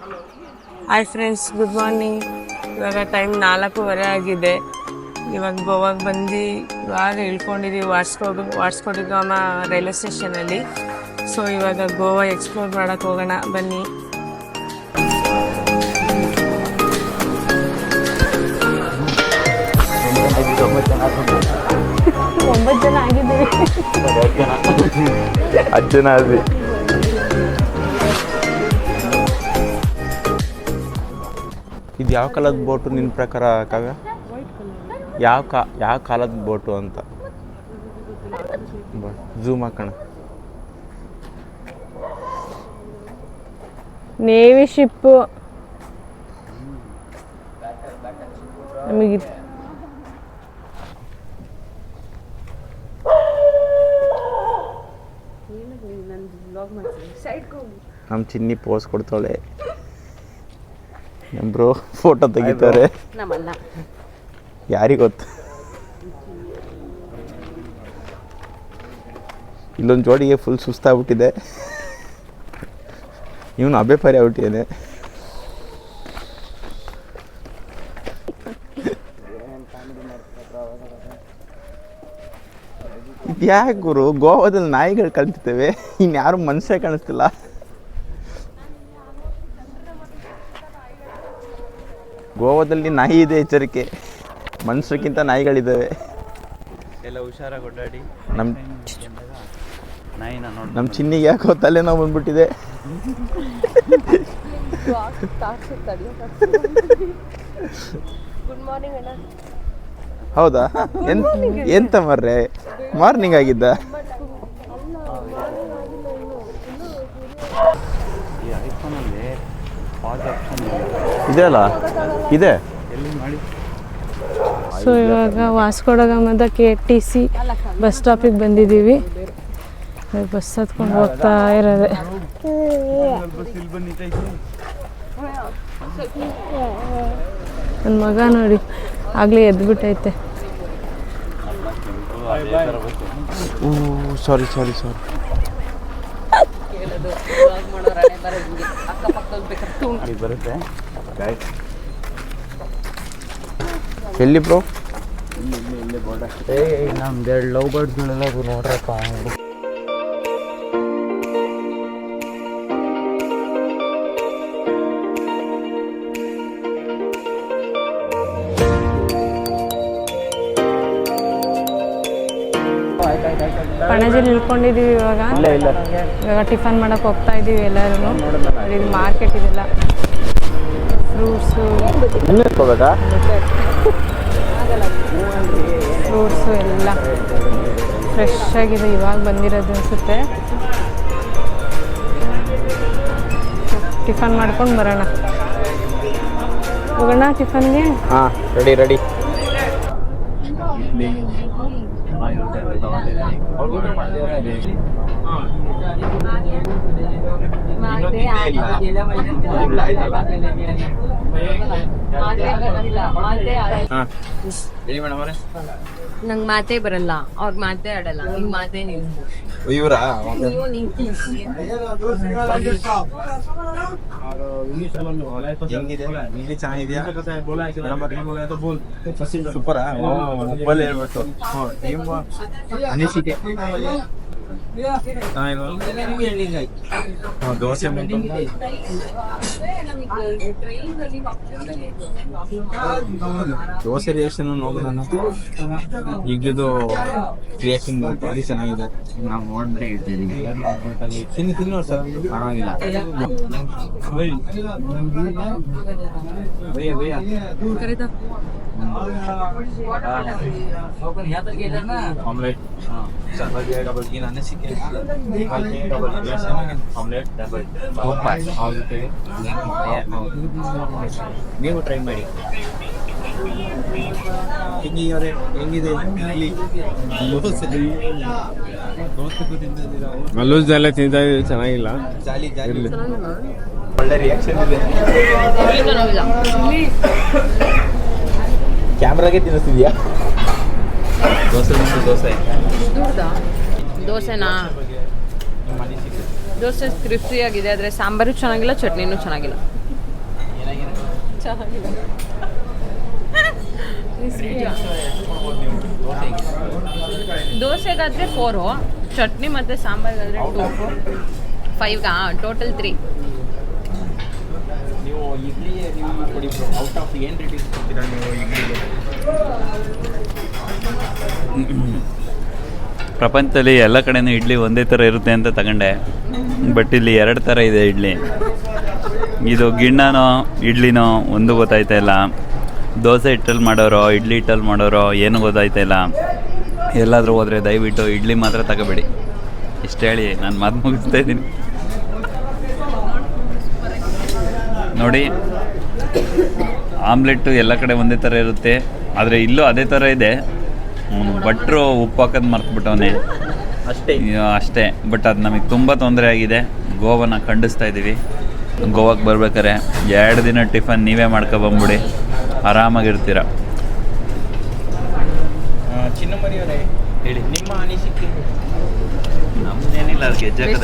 Hi friends, good morning. ಇವಾಗ time 4:15 ಆಗಿದೆ. ಇವಾಗ ಗೋವಾಗೆ ಬಂದು ಇವಾಗ ಇಳ್ಕೊಂಡಿದ್ದೀವಿ ವಾಟ್ಸ್ಕೋಡಿಗಾಮ ರೈಲ್ವೆ ಸ್ಟೇಷನಲ್ಲಿ. ಸೊ ಇವಾಗ ಗೋವಾ ಎಕ್ಸ್ಪ್ಲೋರ್ ಮಾಡೋಕ್ಕೆ ಹೋಗೋಣ ಬನ್ನಿ. ಒಂಬತ್ತು ಜನ ಆಗಿದ್ದೀವಿ. 10 ಜನ ಆದ್ವಿ. ಇದು ಯಾವ ಕಾಲದ ಬೋಟು ನಿನ್ನ ಪ್ರಕಾರ ಕಾವ್ಯ? ಯಾವ ಕಾಲದ ಬೋಟು ಅಂತ ಝೂಮ್ ಹಾಕೋಣ. ನೇವಿ ಶಿಪ್ಪು ನಮಗೆ ನಮ್ಮ ಚಿನ್ನಿ ಪೋಸ್ ಕೊಡ್ತಾಳೆ. ಬ್ರೋ ಫೋಟೋ ತೆಗಿತಾರೆ, ಯಾರಿಗೆ ಗೊತ್ತು. ಇಲ್ಲೊಂದು ಜೋಡಿಗೆ ಫುಲ್ ಸುಸ್ತಾಗ್ಬಿಟ್ಟಿದೆ. ಇವನು ಅಬೇಪಾರಿ ಆಗ್ಬಿಟ್ಟಿದ್ದಾನೆ. ಇದ್ಯಾಕೆ ಗುರು, ಗೋವಾದಲ್ಲಿ ನಾಯಿಗಳು ಕಾಣ್ತಿದ್ದೇವೆ, ಇನ್ಯಾರು ಮನುಷ್ಯ ಕಾಣಿಸ್ತಿಲ್ಲ. ಗೋವಾದಲ್ಲಿ ನಾಯಿ ಇದೆ, ಎಚ್ಚರಿಕೆ. ಮನುಷ್ಯಕ್ಕಿಂತ ನಾಯಿಗಳಿದ್ದಾವೆ. ಎಲ್ಲ ಹುಷಾರಾಗಿ ಓಡಾಡಿ. ನಮ್ಮ ಚಿನ್ನಿಗೆ ಯಾಕೋ ತಲೆನೋವು ಬಂದ್ಬಿಟ್ಟಿದೆ. ಗುಡ್ ಮಾರ್ನಿಂಗ್ ಅಣ್ಣ. ಹೌದಾ? ಎಂತ ಮರ್ರೆ, ಮಾರ್ನಿಂಗ್ ಆಗಿದ್ದ? ಇದೆ ಅಲ್ಲ, ಇದೆ. ಸೊ ಇವಾಗ ವಾಸ್ಕೋಡಗಾಮದ KTC ಬಸ್ ಸ್ಟಾಪಿಗೆ ಬಂದಿದ್ದೀವಿ. ಬಸ್ ಹತ್ಕೊಂಡು ಹೋಗ್ತಾ ಇರೋದೆ. ನನ್ನ ಮಗ ನೋಡಿ ಆಗಲೇ ಎದ್ಬಿಟ್ಟೈತೆ. ಸಾರಿ ಬರುತ್ತೆ. ಎಲ್ಲಿ ಬ್ರೋ? ನಮ್ದೆರಡು ಲವ್ ಬರ್ಡ್ಸ್ಗಳೆಲ್ಲ ನೋಡ್ರಪ್ಪ. ಪಣಜಿಲಿ ಇಳ್ಕೊಂಡಿದ್ದೀವಿ. ಇವಾಗ ಟಿಫನ್ ಮಾಡಕ್ಕೆ ಹೋಗ್ತಾ ಇದ್ದೀವಿ ಎಲ್ಲರೂ. ಇದು ಮಾರ್ಕೆಟ್ ಇದೆಲ್ಲ, ಫ್ರೂಟ್ಸು ಎಲ್ಲ ಫ್ರೆಶ್ ಆಗಿದೆ. ಇವಾಗ ಬಂದಿರೋದು ಅನಿಸುತ್ತೆ. ಟಿಫನ್ ಮಾಡ್ಕೊಂಡು ಬರೋಣ. ಹೋಗೋಣ ಟಿಫನ್ಗೆ. ಹಾಂ, ರೆಡಿ. ನಂಗೆ ಮಾತೇ ಬರಲ್ಲ, ಅವ್ರ ಮಾತೇ ಆಡಲ್ಲ. ಹಿಂಗ್ ಮಾತೇ ನಿಲ್ಸು. ಇವರಾ ಇಲ್ಲಿ ಚೆನ್ನಾಗಿದೆಯಾ? ಸೂಪರಾ? ಹೇಳ್ಬಿಟ್ಟು ಅನಿಸಿಕೆ ದೋಸೆ ದೋಸೆ ರಿಯಾಕ್ಷನ್ ನೋಡೋಣ. ಈಗದು ರಿಯಾಕ್ಷನ್ ಭಾರಿ ಚೆನ್ನಾಗಿದೆ. ನಾವು ನೋಡಿದ್ರೆ ತಿನ್ನೋ ಸರ್, ಪರವಾಗಿಲ್ಲ. ಆಮ್ಲೆಟ್ ನೀವು ಟ್ರೈ ಮಾಡಿ. ಹೆಂಗಿದೆ ಮಲ್ಲೂಸ್ ಎಲ್ಲ ತಿಂತಾ ಇದ್ದೀವಿ, ಚೆನ್ನಾಗಿಲ್ಲ. ಒಳ್ಳೆ ರಿಯಾಕ್ಷನ್ ಇದೆ. ಕ್ಯಾಮ್ರಾಗೆ ತಿನ್ನಿಸ್ತಿದ್ಯಾ? ದೋಸೆನಾ? ದೋಸೆ ಕ್ರಿಸ್ಪಿಯಾಗಿದೆ, ಆದರೆ ಸಾಂಬಾರು ಚೆನ್ನಾಗಿಲ್ಲ, ಚಟ್ನಿನೂ ಚೆನ್ನಾಗಿಲ್ಲ. ದೋಸೆಗಾದ್ರೆ 4, ಚಟ್ನಿ ಮತ್ತು ಸಾಂಬಾರ್ಗಾದ್ರೆ 2, 5 ಟೋಟಲ್ 3. ನೀವು ಇಡ್ಲಿ ನೀವು ಕೊಡಿ ಔಟ್ ಆಫ್ ಏನು ರೇಟಿಂಗ್ ಕೊಡ್ತೀರಾ ನೀವು ಇಡ್ಲಿಗೆ? ಪ್ರಪಂಚದಲ್ಲಿ ಎಲ್ಲ ಕಡೆನೂ ಇಡ್ಲಿ ಒಂದೇ ಥರ ಇರುತ್ತೆ ಅಂತ ತಗೊಂಡೆ, ಬಟ್ ಇಲ್ಲಿ 2 ಥರ ಇದೆ ಇಡ್ಲಿ. ಇದು ಗಿಣ್ಣನೋ ಇಡ್ಲಿನೋ ಒಂದು ಗೊತ್ತಾಯ್ತಾ ಇಲ್ಲ. ದೋಸೆ ಹಿಟ್ಟಲ್ಲಿ ಮಾಡೋರೋ ಇಡ್ಲಿ ಹಿಟ್ಟಲ್ಲಿ ಮಾಡೋರೋ ಏನು ಗೊತ್ತಾಯ್ತಾ ಇಲ್ಲ. ಎಲ್ಲಾದರೂ ಹೋದರೆ ದಯವಿಟ್ಟು ಇಡ್ಲಿ ಮಾತ್ರ ತಗೋಬೇಡಿ. ಇಷ್ಟು ಹೇಳಿ ನಾನು ಮಾತು ಮುಗಿಸ್ತಾ ಇದ್ದೀನಿ. ನೋಡಿ, ಆಮ್ಲೆಟ್ಟು ಎಲ್ಲ ಕಡೆ ಒಂದೇ ಥರ ಇರುತ್ತೆ, ಆದರೆ ಇಲ್ಲೂ ಅದೇ ಥರ ಇದೆ. ಭಟ್ರು ಉಪ್ಪು ಹಾಕೋದು ಮರ್ತ್ಬಿಟ್ಟವನೇ ಅಷ್ಟೇ. ಬಟ್ ಅದು ನಮಗೆ ತುಂಬ ತೊಂದರೆ ಆಗಿದೆ. ಗೋವಾನ ಖಂಡಿಸ್ತಾ ಇದ್ದೀವಿ. ಗೋವಾಕ್ಕೆ ಬರ್ಬೇಕಾರೆ 2 ದಿನ ಟಿಫನ್ ನೀವೇ ಮಾಡ್ಕೊಬಂದ್ಬಿಡಿ, ಆರಾಮಾಗಿರ್ತೀರ. ಚಿನ್ನಮರಿಯವರೇ ಹೇಳಿ ನಿಮ್ಮ ಅನಿಸಿಕೆ. ನಮ್ಮದೇನಿಲ್ಲ, ಅದು ಗೆಜ್ಜಾಕದ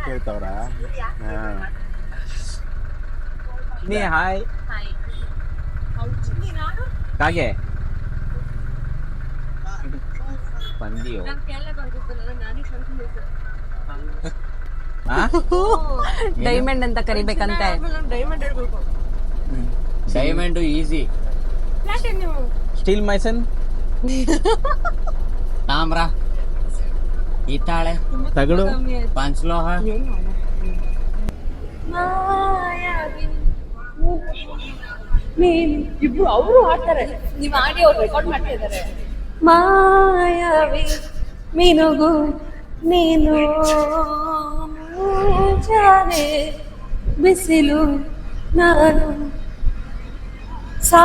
ಸಾಯ್ತವ್ರಾ? ನೀ ಹಾಯ್ ಕಾಗೆ ಬಂದಿಯೋ? ಡೈಮಂಡ್ ಅಂತ ಕರಿಬೇಕಂತೆ. ಡೈಮಂಡು ಈಸಿ. ಸ್ಟೀಲ್ ಮೈಸನ್ ತಾಮ್ರ, ಹಿತ್ತಾಳೆ, ತಗಡು, ಪಂಚಲೋಹ. ಇಬ್ರು ಅವರು ಆಡ್ತಾರೆ, ನೀವು ಆಡಿ ಅವ್ರು ರೆಕಾರ್ಡ್ ಮಾಡ್ತಾ ಇದ್ದಾರೆ. ಮಾಯಾವಿ ಮೀನುಗು ನೀನು ಜಾನೆ ಬಿಸಿಲು ನಾನು ಸಾ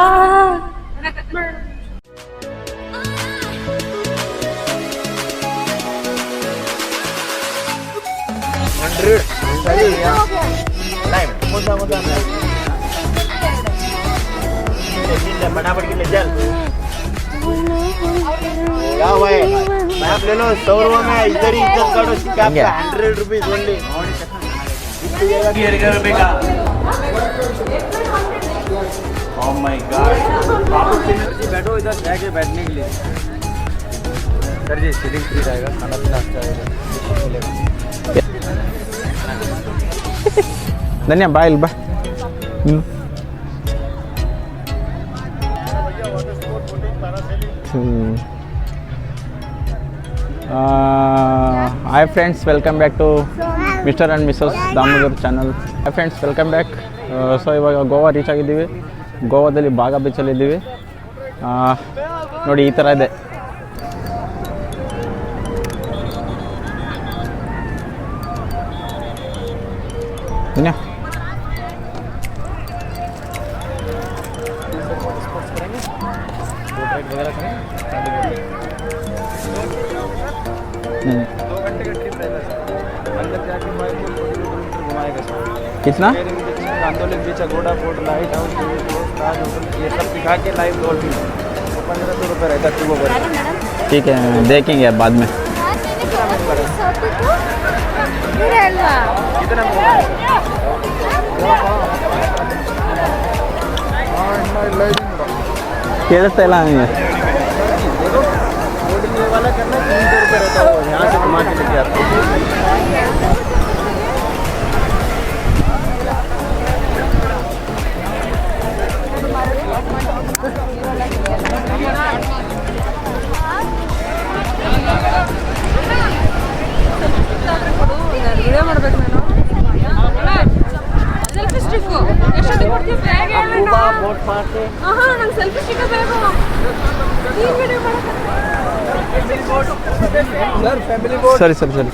इधर ही इज्जत करो, 100 rupees only. Oh my God. बैठो इधर जाके बैठने के लिए. सर जी सीटिंग फ्री रहेगा, खाना पीना अच्छा रहेगा. ಧನ್ಯ ಬಾ ಇಲ್ಲಿ ಬಾ. Hi friends, welcome back to mister and misses Damodar channel. Hi friends, welcome back. So ಇವಾಗ ಗೋವಾ ರೀಚ್ ಆಗಿದ್ದೀವಿ. ಗೋವಾದಲ್ಲಿ ಬಾಗಾ ಬೀಚಲ್ಲಿದ್ದೀವಿ. ನೋಡಿ ಈ ಥರ ಇದೆ. ಧನ್ಯ कितना? आंदोलन बीच, अगोड़ा फोर्ट, लाइट हाउस, ताज होटल, ये सब दिखा के लाइव रोल भी 1500 रुपये रहता है सुबह पर. ठीक है, देखेंगे बाद में. कितना ಕೇಳಿಸ್ತಾ ಇಲ್ಲ ನನಗೆ. बोर्डिंग वाला करना 300 रुपये रहता है, यहाँ से घुमा के लेके आते हैं. ವಿಡಿಯೋ ಮಾಡ್ಬೇಕು ನಾನು. ಸೆಲ್ಫಿ ಸ್ಟಿಕ್ಕು ಎಷ್ಟೊತ್ತಿಗೆ ಕೊಡ್ತೀವಿ? ಆಹಾ ನಂಗೆ ಸೆಲ್ಫಿ ಸ್ಟಿಕ್ ಬೇಕು ಈ ವಿಡಿಯೋ ಮಾಡಕ ಸರಿ ಸರಿ ಸರಿ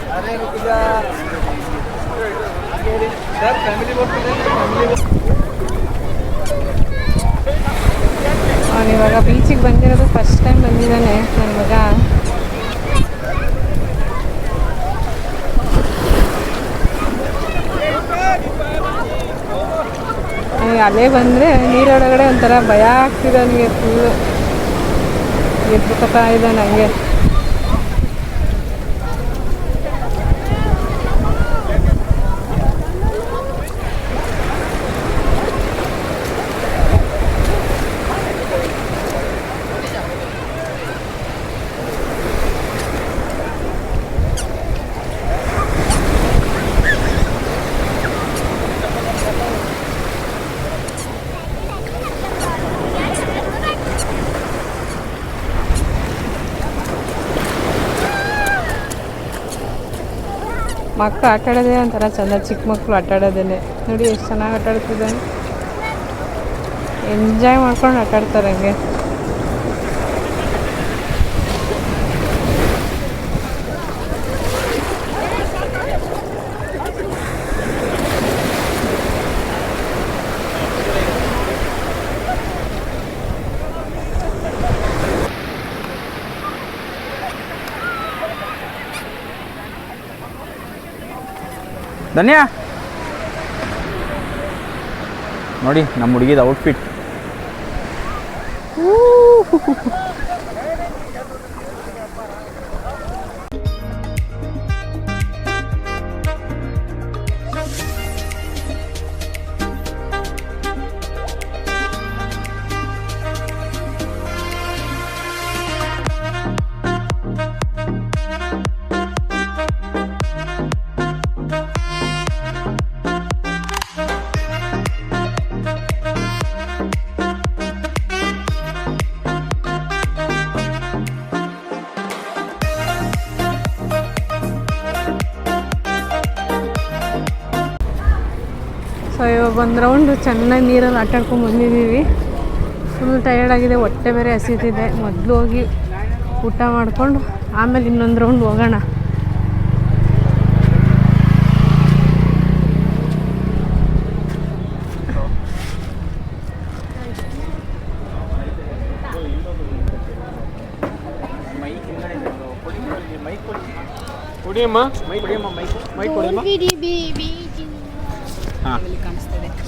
ಅವನು ಇವಾಗ ಬೀಚಿಗೆ ಬಂದಿರೋದು ಫಸ್ಟ್ ಟೈಮ್ ಬಂದಿದ್ದಾನೆ ನನ್ನ ಮಗ. ನನಗೆ ಅಲ್ಲೇ ಬಂದರೆ ನೀರೊಳಗಡೆ ಒಂಥರ ಭಯ ಆಗ್ತಿದೆ ನನಗೆ. ಫುಲ್ಲು ಎದ್ದುಕೊತಾ ಇದೆ ನನಗೆ. ಮಕ್ಕಳು ಆಟ ಆಡೋದೇ ಒಂಥರ ಚೆಂದ. ಚಿಕ್ಕ ಮಕ್ಕಳು ಆಟ ಆಡೋದೇನೆ ನೋಡಿ ಎಷ್ಟು ಚೆನ್ನಾಗಿ ಆಟ ಆಡ್ತಿದ್ದಾನೆ. ಎಂಜಾಯ್ ಮಾಡ್ಕೊಂಡು ಆಟ ಆಡ್ತಾರೆ ಹಂಗೆ. ಧನ್ಯ ನೋಡಿ ನಮ್ಮ ಹುಡುಗಿದ ಔಟ್ಫಿಟ್. ಸೊ ಇವಾಗ ಒಂದು ರೌಂಡು ಚೆನ್ನಾಗಿ ನೀರಲ್ಲಿ ಆಟ ಆಡ್ಕೊಂಡು ಬಂದಿದ್ದೀವಿ. ಫುಲ್ ಟಯರ್ಡ್ ಆಗಿದೆ, ಹೊಟ್ಟೆ ಬೇರೆ ಹಸಿತಿದೆ. ಮೊದಲು ಹೋಗಿ ಊಟ ಮಾಡಿಕೊಂಡು ಆಮೇಲೆ ಇನ್ನೊಂದು ರೌಂಡ್ ಹೋಗೋಣ.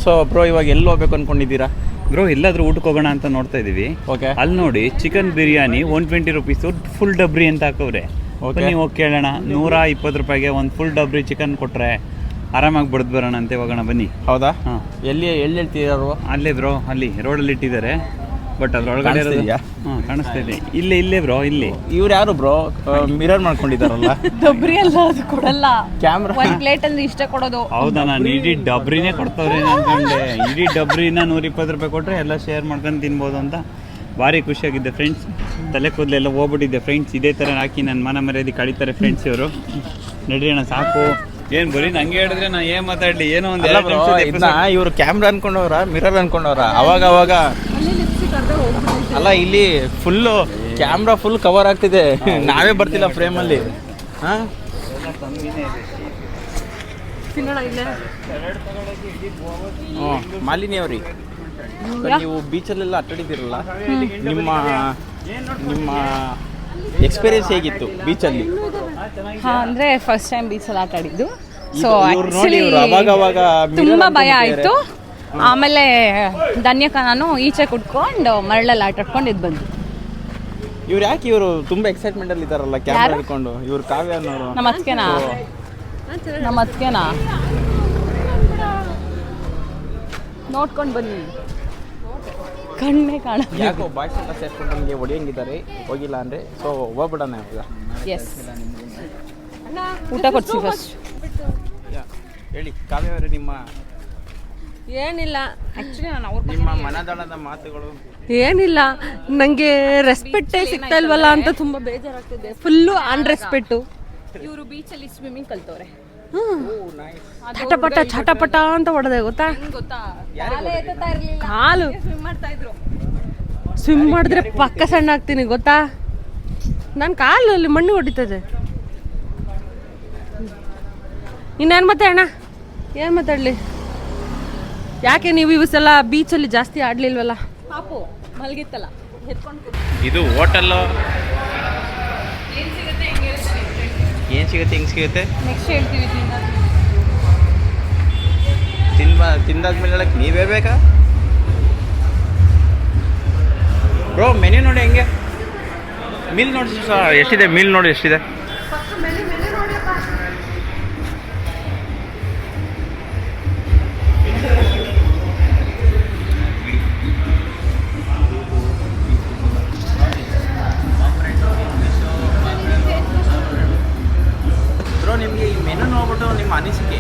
ಸೊ ಬ್ರೋ ಇವಾಗ ಎಲ್ಲಿ ಹೋಗ್ಬೇಕು ಅನ್ಕೊಂಡಿದ್ದೀರಾ? ಬ್ರೋ ಎಲ್ಲಾದ್ರೂ ಊಟಕ್ಕೆ ಹೋಗೋಣ ಅಂತ ನೋಡ್ತಾ ಇದೀವಿ. ಓಕೆ, ಅಲ್ಲಿ ನೋಡಿ ಚಿಕನ್ ಬಿರಿಯಾನಿ 120 ರುಪೀಸು ಫುಲ್ ಡಬ್ರಿ ಅಂತ ಹಾಕವ್ರೆ. ಬನ್ನಿ ಹೋಗಿ ಕೇಳೋಣ. 120 ರೂಪಾಯಿಗೆ ಒಂದು ಫುಲ್ ಡಬ್ರಿ ಚಿಕನ್ ಕೊಟ್ರೆ ಆರಾಮಾಗಿ ಬಡ್ದು ಬರೋಣ ಅಂತ ಹೋಗೋಣ ಬನ್ನಿ. ಹೌದಾ? ಹಾಂ, ಎಲ್ಲಿ ಹೇಳ್ತಿದಾರು? ಅಲ್ಲೇ ಬ್ರೋ, ಅಲ್ಲಿ ರೋಡಲ್ಲಿ ಇಟ್ಟಿದ್ದಾರೆ. ಬಟ್ ಅದ್ರೊಳಗಡೆ ಕಾಣಿಸ್ತಿದ್ಯಾ? ಹಾಂ ಕಾಣಿಸ್ತಾ ಇದೆ. ಇಲ್ಲೇ ಬ್ರೋ, ಇಲ್ಲಿ. ಇವ್ರು ಯಾರು ಬ್ರೋ? ಮಿರರ್ ಮಾಡ್ಕೊಂಡಿದಾರಲ್ಲ. ಡಬ್ರಿ ಅಲ್ಲ, ಅದು ಕೊಡಲ್ಲ. ಕ್ಯಾಮ್ರಾ ಒಂದು ಪ್ಲೇಟ್ ಅಂದ್ರೆ ಇಷ್ಟ ಕೊಡೋದು. ಹೌದಾ? ನಾನು ಇಡೀ ಡಬ್ರಿನೇ ಕೊಡ್ತವ್ರೆ ಅನ್ಕೊಂಡೆ. ಇಡೀ ಡಬ್ರಿನ 120 ರೂಪಾಯಿ ಕೊಟ್ಟರೆ ಎಲ್ಲ ಶೇರ್ ಮಾಡ್ಕೊಂಡು ತಿನ್ಬೋದು ಅಂತ ಭಾರಿ ಖುಷಿಯಾಗಿದ್ದೆ ಫ್ರೆಂಡ್ಸ್. ತಲೆ ಕೂದಲೆಲ್ಲ ಹೋಗ್ಬಿಟ್ಟಿದ್ದೆ ಫ್ರೆಂಡ್ಸ್. ಇದೇ ಥರ ಹಾಕಿ ನನ್ನ ಮನ ಮರ್ಯಾದೆ ಕಳೀತಾರೆ ಫ್ರೆಂಡ್ಸ್ ಇವರು. ನಡೀಣ ಸಾಕು. ಏನು ಬರೀ ನಂಗೆ ಹೇಳಿದ್ರೆ ನಾ ಏನು ಮಾತಾಡಲಿ? ಏನೋ ಒಂದು ಇವರು ಕ್ಯಾಮ್ರಾ ಅನ್ಕೊಂಡವ್ರ ಮಿರರ್ ಅನ್ಕೊಂಡವ್ರ? ಅವಾಗ ಅಲ್ಲ, ಇಲ್ಲಿ ಫುಲ್ಲು ಕ್ಯಾಮ್ರಾ ಫುಲ್ ಕವರ್ ಆಗ್ತಿದೆ, ನಾವೇ ಬರ್ತಿಲ್ಲ ಫ್ರೇಮಲ್ಲಿ. ಹಾಂ, ಮಾಲಿನಿ ಅವ್ರಿ, ನೀವು ಬೀಚಲ್ಲೆಲ್ಲ ಅಟ್ಟಾಡಿದ್ದೀರಲ್ಲ, ನಿಮ್ಮ ಎಕ್ಸ್ಪೀರಿಯನ್ಸ್ ಹೇಗಿತ್ತು ಬೀಚಲ್ಲಿ? ಹಾ, ಅಂದ್ರೆ ಫಸ್ಟ್ ಟೈಮ್ ಬೀಚಲ್ಲಿ ಆಟ ಆಡಿದ್ದು. ಸೊ ಅವಾಗ ತುಂಬಾ ಭಯ ಆಯ್ತು. ಆಮೇಲೆ ಧನ್ಯಕ ನಾನು ಈಚೆ ಕುಟ್ಕೊಂಡು ಮರಳಲ್ಲಿ ಆಟ ಆಡ್ಕೊಂಡು ಇದು ಬಂದು. ಇವ್ರು ಯಾಕೆ ಇವರು ತುಂಬಾ ಎಕ್ಸೈಟ್ಮೆಂಟ್ ಅಲ್ಲಿ ಇದಾರಲ್ಲ ಕ್ಯಾಮ್ರಾ ಹಿಡ್ಕೊಂಡು? ಇವ್ರು ಕಾವ್ಯ ಅನ್ನೋರು ನಮ್ಮ ಅತ್ಕೆನಾ ನೋಡ್ಕೊಂಡು ಬನ್ನಿ, ಕಣ್ಣೇ ಕಾಣ. ಯಾಕೋ ಬಾಯ್ಸ್ ಎಲ್ಲ ಸೇರ್ಕೊಂಡು ನಮಗೆ ಹೊಡಿಯಂಗಿದ್ದಾರೆ, ಹೋಗಿಲ್ಲ ಅಂದ್ರೆ. ಸೊ ಹೋಗ್ಬಿಡೋಣ ಇವಾಗ. ಎಸ್, ಊಟ ಕೊಡ್ಸಿ ಫಸ್ಟ್. ಹೇಳಿ ಕಾವ್ಯ ಅವರೇ, ಏನಿಲ್ಲ, ಆ್ಯಕ್ಚುಲಿ ನಾನು ಅವ್ರ ನಿಮ್ಮ ಮನದಾಳದ ಮಾತುಗಳು. ಏನಿಲ್ಲ, ನನಗೆ ರೆಸ್ಪೆಕ್ಟೇ ಸಿಗ್ತಾ ಇಲ್ವಲ್ಲ ಅಂತ ತುಂಬ ಬೇಜಾರಾಗ್ತಿದೆ. Full unrespect. ಇವರು ಬೀಚಲ್ಲಿ ಸ್ವಿಮ್ಮಿಂಗ್ ಕಲ್ತವ್ರೆ. ಚಟಪಟ ಚಟಪಟ ಅಂತ ಹೊಡೆದೆ ಗೊತ್ತಾ ಕಾಲು ಸ್ವಿಮ್ ಮಾಡಿದ್ರೆ ಪಕ್ಕ ಸಣ್ಣ ಆಗ್ತೀನಿ ಗೊತ್ತಾ. ನನ್ನ ಕಾಲು ಅಲ್ಲಿ ಮಣ್ಣು ಹೊಡಿತದೆ. ಇನ್ನೇನು ಮತ್ತೆ ಅಣ್ಣ ಏನು ಮಾತಾಡಲಿ? ಯಾಕೆ ನೀವು ಇವಸೆಲ್ಲ ಬೀಚಲ್ಲಿ ಜಾಸ್ತಿ ಆಡ್ಲಿಲ್ವಲ್ಲ? ಪಾಪು ಮಲಗಿತ್ತಲ್ಲ ಇದು ಹೋಟೆಲ್ಲು ಏನು ಸಿಗುತ್ತೆ ಹೆಂಗೆ ಸಿಗುತ್ತೆ ನೆಕ್ಸ್ಟ್ ಹೇಳ್ತೀವಿ. ತಿಂದಾದ್ಮೇಲೆ ಹೇಳಕ್ಕೆ ನೀವೇ ಬೇಕಾ ಬ್ರೋ? ಮೆನ್ಯೂ ನೋಡಿ ಹೆಂಗೆ ಮೀಲ್ ನೋಡಿ ಎಷ್ಟಿದೆ, ಮೀಲ್ ನೋಡಿ ಎಷ್ಟಿದೆ. ಬ್ರೋ ನಿಮಗೆ ಈ ಮೆನು ನೋಡ್ಬಿಟ್ಟು ನಿಮ್ಮ ಅನಿಸಿಕೆ?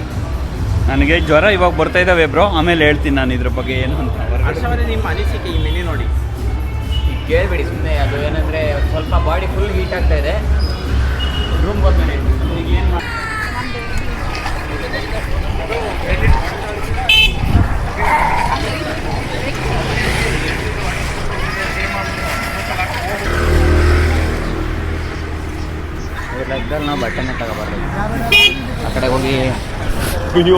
ನನಗೆ ಜ್ವರ ಇವಾಗ ಬರ್ತಾ ಇದ್ದಾವೆ ಬ್ರೋ, ಆಮೇಲೆ ಹೇಳ್ತೀನಿ ನಾನು ಇದ್ರ ಬಗ್ಗೆ ಏನು ಅಂತ. ಹರ್ಷವರೇ ನಿಮ್ಮ ಅನಿಸಿಕೆ ಈ ಮೆನು ನೋಡಿ? ಕೇಳಬೇಡಿ ಸುಮ್ಮನೆ, ಅದು ಏನಂದರೆ ಸ್ವಲ್ಪ ಬಾಡಿ ಫುಲ್ ಹೀಟ್ ಆಗ್ತಾ ಇದೆ. ರೂಮ್ಗೆ ಹೋದ್ಮೇಲೆ ಈಗ ಏನು ಮಾಡಿ ಲೆಕ್ಕದಲ್ಲಿ ನಾವು ಬಟ್ಟೆನೇ ತಗೋಬಾರ್ದು, ಆ ಕಡೆ ಹೋಗಿ ಇಲ್ಲಿ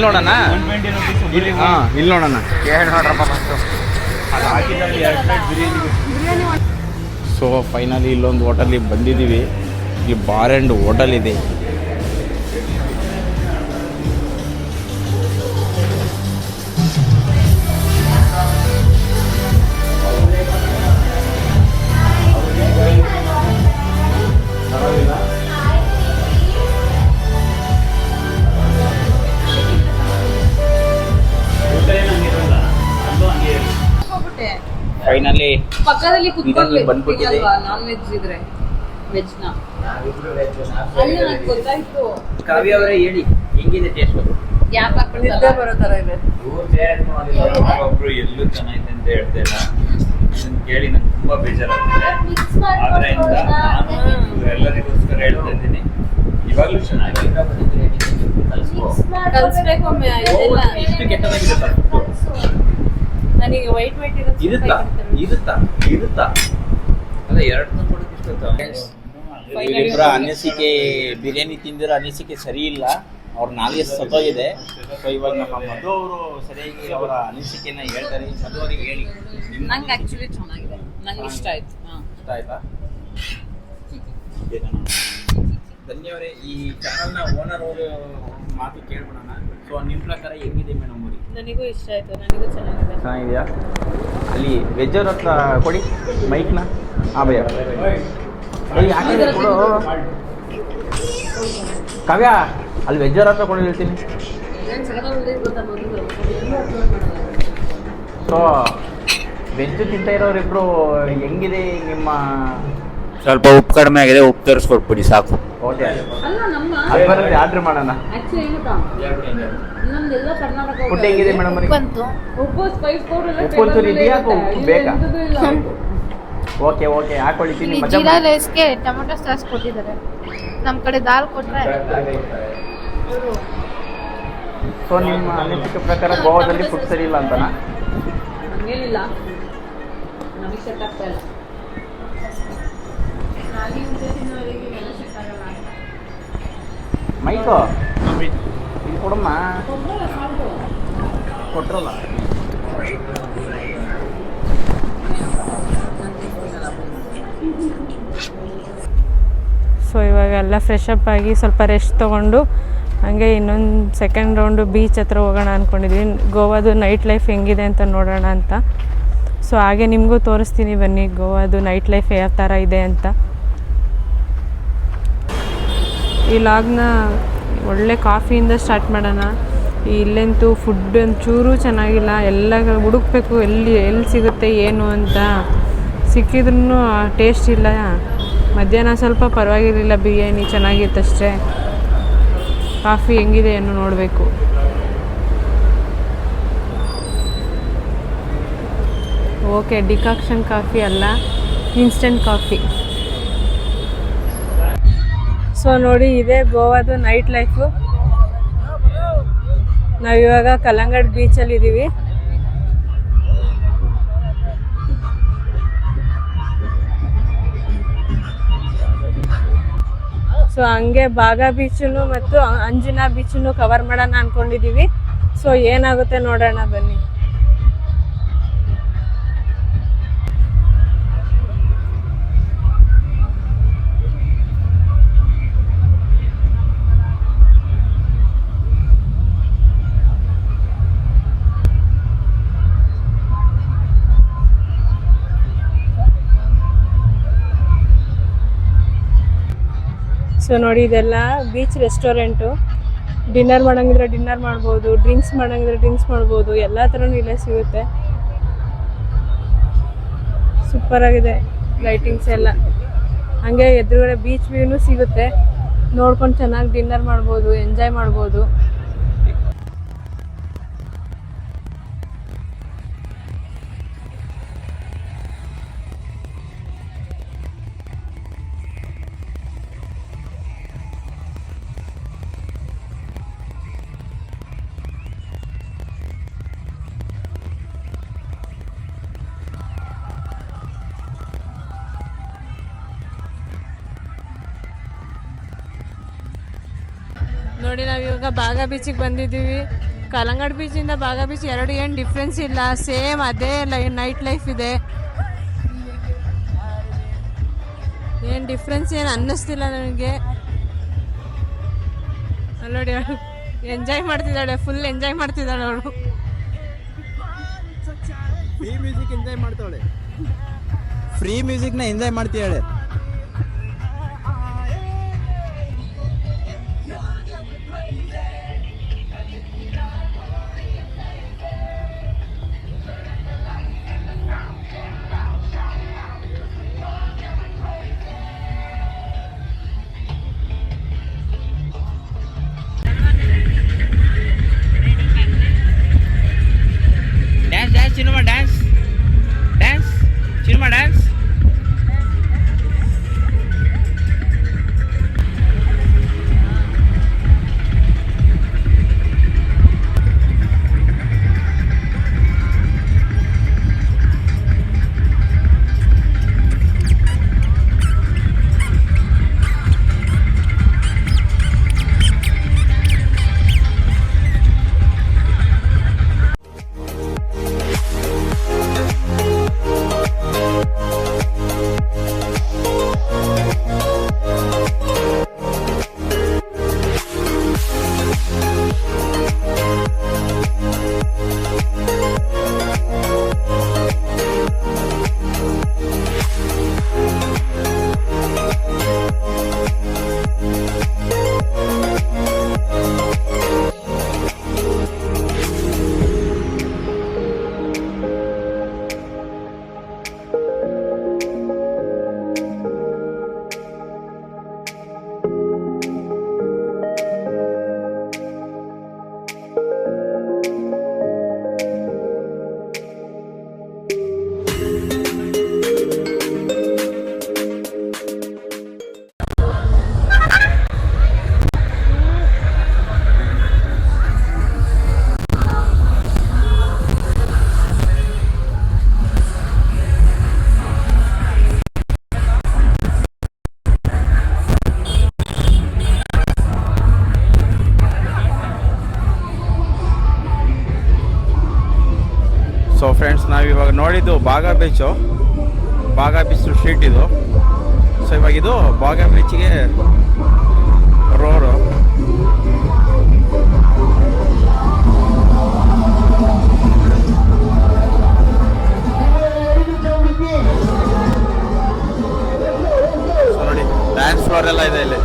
ನೋಡೋಣ, ಇಲ್ಲಿ ನೋಡೋಣ. ಕೇಳಿ ನೋಡ್ರಪ್ಪ ಫಸ್ಟು. ಸೊ ಫೈನಲಿ ಇಲ್ಲೊಂದು ಹೋಟೆಲಿಗೆ ಬಂದಿದ್ದೀವಿ. ಇಲ್ಲಿ ಬಾರ್ ಆ್ಯಂಡ್ ಹೋಟೆಲ್ ಇದೆ. ಫೈನಲಿ ಪಕ್ಕದಲ್ಲಿ ಇದರಲ್ಲಿ ಬಂದ್ಬಿಟ್ಟಿದೆ. ನಾನ್ ವೆಜ್ ಇದ್ರೆ ವೆಜ್ನ ಗೊತ್ತಾಯ್ತು. ಕಾವ್ಯ ಅವರೇ ಹೇಳಿ ಹೆಂಗಿದೆ ಟೇಸ್ಟ್? ಗ್ಯಾಪ್ ಹಾಕೊಂಡು ಬರೋ ಥರ ಇದೆ. ಒಬ್ರು ಎಲ್ಲೂ ಚೆನ್ನಾಗಿದೆ ಅಂತ ಹೇಳ್ತಾ ಇಲ್ಲ. ಇದನ್ನ ಕೇಳಿ ನಂಗೆ ತುಂಬಾ ಬೇಜಾರಾಗ್ತಿದೆ. ಆದ್ರಿಂದ ನಾನು ಎಲ್ಲರಿಗೋಸ್ಕರ ಹೇಳ್ತಾ ಇದ್ದೀನಿ, ಇವಾಗಲೂ ಚೆನ್ನಾಗಿದೆ. ಕಲಿಸ್ಬೇಕೊಮ್ಮೆ ಇದೆಲ್ಲ. ಇಷ್ಟು ಕೆಟ್ಟದಾಗಿದೆ ಸರ್. ನನಗೆ ವೈಟ್ ಇರುತ್ತಾ ಅದೇ ಎರಡು ತಂದ್ಕೊಡಕ್ಕೆ ಇಷ್ಟ. ಇವರಿಬ್ಬರ ಅನಿಸಿಕೆ, ಬಿರಿಯಾನಿ ತಿಂದಿರೋ ಅನಿಸಿಕೆ ಸರಿ ಇಲ್ಲ. ಅವ್ರ ನಾಲ್ಗೆ ಸತ್ತೋಗಿದೆ. ಸೊ ಇವಾಗ ನಮ್ಮ ಮಧು ಅವರು ಸರಿಯಾಗಿ ಅವರ ಅನಿಸಿಕೆನ ಹೇಳ್ತಾರೆ. ಮಧು ಅವರಿಗೆ ಹೇಳಿ. ನಂಗೆ ಆಕ್ಚುಲಿ ಚೆನ್ನಾಗಿದೆ, ನಂಗೆ ಇಷ್ಟ ಆಯ್ತು. ಇಷ್ಟ ಆಯ್ತಾ? ಧನ್ಯವರೇ, ಈ ಚಾನಲ್ನ ಓನರ್ ಅವರು ಮಾತು ಕೇಳ್ಬಿಡೋಣ. ಸೊ ನಿಮ್ಮ ಪ್ರಕಾರ ಹೆಂಗಿದೆ ಮೇಡಮ್ ಅವರಿಗೆ? ನನಗೂ ಇಷ್ಟ ಆಯ್ತು, ನನಗೂ ಚೆನ್ನಾಗಿದೆ. ಚೆನ್ನಾಗಿದೆಯಾ? ಅಲ್ಲಿ ವೆಜ್ ಅವ್ರ ಹತ್ರ ಕೊಡಿ ಮೈಕ್ನ. ಹಾಂ ಭಯ್ಯ ಯಾಕೆ ಕೊಡು ಕಾವ್ಯ, ಅಲ್ಲಿ ವೆಜ್ ಅವ್ರ ಹತ್ರ ಕೊಡಿ ಹೇಳ್ತೀನಿ. ಸೊ ವೆಜ್ ತಿಂತ ಇರೋರಿಬ್ರು ಹೆಂಗಿದೆ ನಿಮ್ಮ? ಸ್ವಲ್ಪ ಉಪ್ಪು ಕಡಿಮೆ ಆಗಿದೆ, ಉಪ್ಪು ತರಿಸ್ಕೊಟ್ಬಿಡಿ ಸಾಕು. ಓಕೆ, ಅಲ್ಲ ನಮ್ಮ ಅದು ಬರೋದು ಆರ್ಡ್ರ್ ಮಾಡೋಣ. ಆಕ್ಚುಲಿ ಏನು ಗೊತ್ತಾ, ನಮ್ದೆಲ್ಲ ಕರ್ನಾಟಕ ಫುಡ್ ಹೆಂಗಿದೆ ಮೇಡಮ್ ಅವರಿಗೆ? ಉಪ್ಪು ಸ್ಪೈಸ್ ಪೌಡರ್ ಎಲ್ಲ ಉಪ್ಪು ಒಂಚೂರು ಇದೆಯಾ ಅಥವಾ ಉಪ್ಪು ಬೇಕಾ? ಓಕೆ ಓಕೆ ಹಾಕೊಳ್ಳಿ, ತಿನ್ನಿ ಮಜಾ ಜೀರಾ ರೈಸ್ಗೆ ಟೊಮೊಟೊ ಸಾಸ್ ಕೊಟ್ಟಿದ್ದಾರೆ. ನಮ್ಮ ಕಡೆ ದಾಲ್ ಕೊಟ್ಟರೆ. ಸೊ ನಿಮ್ಮ ಅನಿಸಿಕೆ ಪ್ರಕಾರ ಗೋವಾದಲ್ಲಿ ಫುಡ್ ಸರಿ ಇಲ್ಲ ಅಂತನಾ? ಹಂಗೇನಿಲ್ಲ, ನಮಗೆ ಸೆಟ್ ಆಗ್ತಾ ಇಲ್ಲ. ಮೈಕು ಇದು ಕೊಡಮ್ಮ. ಕೊಟ್ರಲ್ಲ. ಸೊ ಇವಾಗೆಲ್ಲ ಫ್ರೆಶ್ ಅಪ್ ಆಗಿ ಸ್ವಲ್ಪ ರೆಸ್ಟ್ ತೊಗೊಂಡು ಹಾಗೆ ಇನ್ನೊಂದು ಸೆಕೆಂಡ್ ರೌಂಡು ಬೀಚ್ ಹತ್ರ ಹೋಗೋಣ ಅಂದ್ಕೊಂಡಿದ್ವಿ. ಗೋವಾದು ನೈಟ್ ಲೈಫ್ ಹೆಂಗಿದೆ ಅಂತ ನೋಡೋಣ ಅಂತ. ಸೊ ಹಾಗೆ ನಿಮಗೂ ತೋರಿಸ್ತೀನಿ ಬನ್ನಿ ಗೋವಾದು ನೈಟ್ ಲೈಫ್ ಯಾವ ಥರ ಇದೆ ಅಂತ. ಈ ಲಾಗ್ನ ಒಳ್ಳೆ ಕಾಫಿಯಿಂದ ಸ್ಟಾರ್ಟ್ ಮಾಡೋಣ. ಇಲ್ಲಂತೂ ಫುಡ್ ಒಂಚೂರು ಚೆನ್ನಾಗಿಲ್ಲ, ಎಲ್ಲ ಹುಡುಕ್ಬೇಕು ಎಲ್ಲಿ ಸಿಗುತ್ತೆ ಏನು ಅಂತ. ಸಿಕ್ಕಿದ್ರೂ ಟೇಸ್ಟ್ ಇಲ್ಲ. ಮಧ್ಯಾಹ್ನ ಸ್ವಲ್ಪ ಪರವಾಗಿರಲಿಲ್ಲ, ಬಿರಿಯಾನಿ ಚೆನ್ನಾಗಿತ್ತಷ್ಟೇ. ಕಾಫಿ ಹೆಂಗಿದೆ ಏನು ನೋಡಬೇಕು. ಓಕೆ, ಡಿಕಾಕ್ಷನ್ ಕಾಫಿ ಅಲ್ಲ, ಇನ್ಸ್ಟೆಂಟ್ ಕಾಫಿ. ಸೊ ನೋಡಿ, ಇದೇ ಗೋವಾದು ನೈಟ್ ಲೈಫು. ನಾವಿವಾಗ ಕಲ್ಲಂಗಡಿ ಬೀಚಲ್ಲಿ ಇದ್ದೀವಿ. ಸೊ ಹಂಗೆ ಬಾಗಾ ಬೀಚನ್ನು ಮತ್ತು ಅಂಜುನಾ ಬೀಚನ್ನು ಕವರ್ ಮಾಡೋಣ ಅಂದ್ಕೊಂಡಿದ್ದೀವಿ. ಸೊ ಏನಾಗುತ್ತೆ ನೋಡೋಣ ಬನ್ನಿ. ಸೊ ನೋಡಿ, ಇದೆಲ್ಲ ಬೀಚ್ ರೆಸ್ಟೋರೆಂಟು. ಡಿನ್ನರ್ ಮಾಡೋಂಗಿದ್ರೆ ಡಿನ್ನರ್ ಮಾಡ್ಬೋದು, ಡ್ರಿಂಕ್ಸ್ ಮಾಡೋಂಗಿದ್ರೆ ಡ್ರಿಂಕ್ಸ್ ಮಾಡ್ಬೋದು, ಎಲ್ಲ ಥರನೂ ಇಲ್ಲೇ ಸಿಗುತ್ತೆ. ಸೂಪರಾಗಿದೆ ಲೈಟಿಂಗ್ಸ್ ಎಲ್ಲ. ಹಾಗೆ ಎದುರುಗಡೆ ಬೀಚ್ ವ್ಯೂನೂ ಸಿಗುತ್ತೆ. ನೋಡ್ಕೊಂಡು ಚೆನ್ನಾಗಿ ಡಿನ್ನರ್ ಮಾಡ್ಬೋದು, ಎಂಜಾಯ್ ಮಾಡ್ಬೋದು. ನೋಡಿ, ನಾವಿವಾಗ ಬಾಗಾ ಬೀಚಿಗೆ ಬಂದಿದ್ದೀವಿ. ಕಲ್ಲಂಗಡಿ ಬೀಚಿಂದ ಬಾಗಾ ಬೀಚ್ ಎರಡು ಏನು ಡಿಫ್ರೆನ್ಸ್ ಇಲ್ಲ, ಸೇಮ್ ಅದೇ ನೈಟ್ ಲೈಫ್ ಇದೆ. ಏನು ಡಿಫ್ರೆನ್ಸ್ ಏನು ಅನ್ನಿಸ್ತಿಲ್ಲ ನನಗೆ. ನೋಡಿ, ಅವಳು ಎಂಜಾಯ್ ಮಾಡ್ತಿದ್ದಾಳೆ, ಫುಲ್ ಎಂಜಾಯ್ ಮಾಡ್ತಿದ್ದಾಳೆ ಅವಳು. ಫ್ರೀ ಮ್ಯೂಸಿಕ್ ಎಂಜಾಯ್ ಮಾಡ್ತಾಳೆ, ಫ್ರೀ ಮ್ಯೂಸಿಕ್ನ ಎಂಜಾಯ್ ಮಾಡ್ತಿದ್ದಾಳೆ. Cinema dance, cinema dance. So friends, ನಾವಿವಾಗ ನೋಡಿದ್ದು ಬಾಗಾ ಬೀಚ್ ಸ್ಟ್ರೀಟ್ ಇದು. ಸೊ ಇವಾಗ ಇದು ಬಾಗಾ ಬೀಚ್ಗೆ ರೋಡು. ಸೊ ನೋಡಿ, ಡ್ಯಾನ್ಸ್ ಫ್ಲೋರ್ ಎಲ್ಲ ಇದೆ ಇಲ್ಲಿ.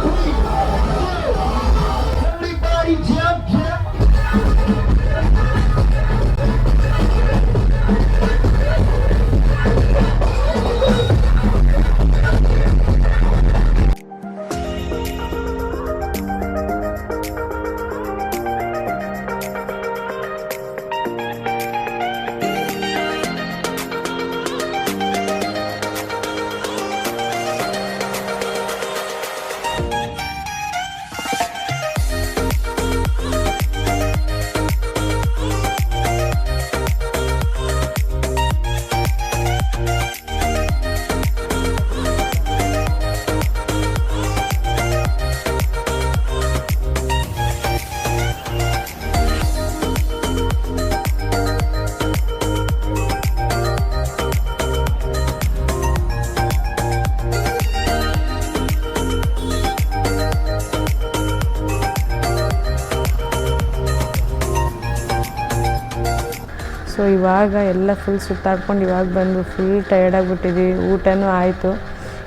ಇವಾಗ ಎಲ್ಲ ಫುಲ್ ಸುತ್ತಾಡ್ಕೊಂಡು ಇವಾಗ ಬಂದು ಫುಲ್ ಟಯರ್ಡ್ ಆಗಿಬಿಟ್ಟಿದ್ದೀವಿ. ಊಟನೂ ಆಯಿತು,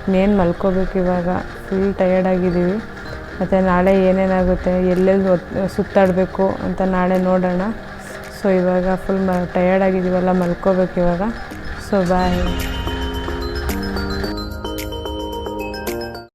ಇನ್ನೇನು ಮಲ್ಕೋಬೇಕು ಇವಾಗ. ಫುಲ್ ಟಯರ್ಡ್ ಆಗಿದ್ದೀವಿ. ಮತ್ತು ನಾಳೆ ಏನೇನಾಗುತ್ತೆ, ಎಲ್ಲೆಲ್ಲಿ ಸುತ್ತಾಡಬೇಕು ಅಂತ ನಾಳೆ ನೋಡೋಣ. ಸೊ ಇವಾಗ ಫುಲ್ ಟಯರ್ಡ್ ಆಗಿದ್ದೀವಲ್ಲ, ಮಲ್ಕೋಬೇಕು ಇವಾಗ. ಸೊ ಬಾಯ್.